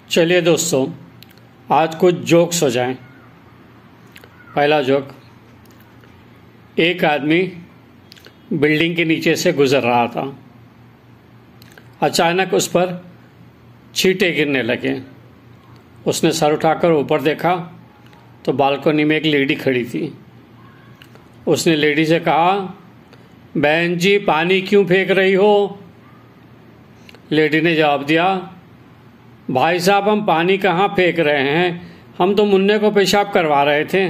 चलिए दोस्तों, आज कुछ जोक्स हो जाएं। पहला जोक। एक आदमी बिल्डिंग के नीचे से गुजर रहा था। अचानक उस पर छींटे गिरने लगे। उसने सर उठाकर ऊपर देखा तो बालकनी में एक लेडी खड़ी थी। उसने लेडी से कहा, बहन जी पानी क्यों फेंक रही हो? लेडी ने जवाब दिया, भाई साहब हम पानी कहाँ फेंक रहे हैं, हम तो मुन्ने को पेशाब करवा रहे थे।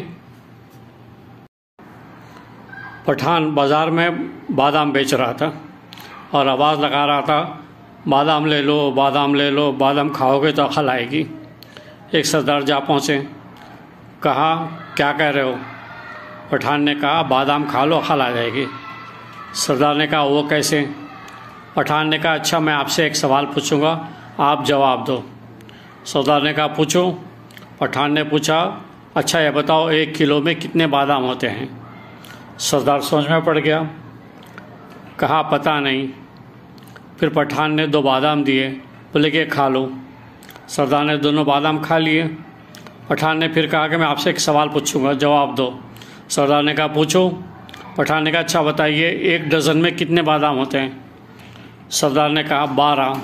पठान बाजार में बादाम बेच रहा था और आवाज़ लगा रहा था, बादाम ले लो, बादाम ले लो, बादाम खाओगे तो अकल आएगी। एक सरदार जा पहुँचे। कहा, क्या कह रहे हो? पठान ने कहा, बादाम खा लो, अकल आ जाएगी। सरदार ने कहा, वो कैसे? पठान ने कहा, अच्छा मैं आपसे एक सवाल पूछूंगा, आप जवाब दो। सरदार ने कहा, पूछो। पठान ने पूछा, अच्छा ये बताओ 1 किलो में कितने बादाम होते हैं? सरदार सोच में पड़ गया। कहा, पता नहीं। फिर पठान ने 2 बादाम दिए, बोले कि खा लो। सरदार ने दोनों बादाम खा लिए। पठान ने फिर कहा कि मैं आपसे एक सवाल पूछूंगा, जवाब दो। सरदार ने कहा, पूछो। पठान ने कहा, अच्छा बताइए 1 डज़न में कितने बादाम होते हैं? सरदार ने कहा, 12।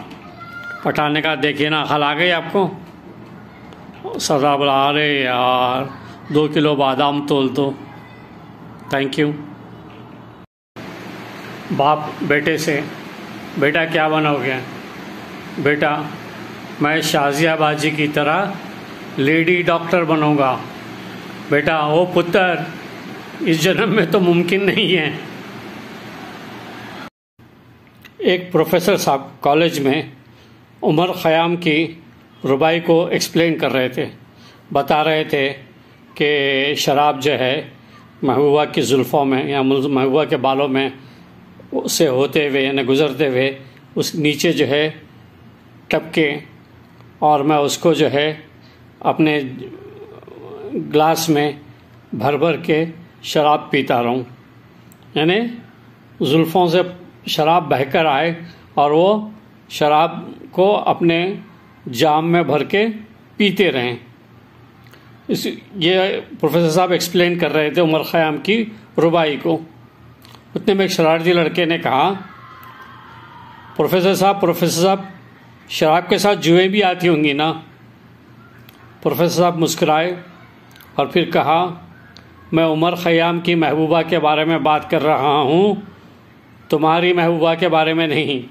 पठान ने कहा, देखिए ना, अकल आ गई आपको? सरदार बोला, अरे यार 2 किलो बादाम तोल दो। Thank you. बाप बेटे से, बेटा क्या बनोगे? बेटा मैं शाजिया बाजी की तरह लेडी डॉक्टर बनूंगा। बेटा, ओ पुत्र, इस जन्म में तो मुमकिन नहीं है। एक प्रोफेसर साहब कॉलेज में उमर ख़याम की रुबाई को एक्सप्लेन कर रहे थे। बता रहे थे कि शराब जो है महबूबा की जुल्फ़ों में या महबूबा के बालों में से होते हुए यानी गुज़रते हुए उस नीचे जो है टपके, और मैं उसको जो है अपने ग्लास में भर भर के शराब पीता रहूं। यानी जुल्फ़ों से शराब बहकर आए और वो शराब को अपने जाम में भर के पीते रहें। ये प्रोफेसर साहब एक्सप्लेन कर रहे थे उमर ख़याम की रुबाई को। उतने में एक शरारती लड़के ने कहा, प्रोफेसर साहब शराब के साथ जुएं भी आती होंगी ना? प्रोफेसर साहब मुस्कुराए और फिर कहा, मैं उमर ख़याम की महबूबा के बारे में बात कर रहा हूँ, तुम्हारी महबूबा के बारे में नहीं।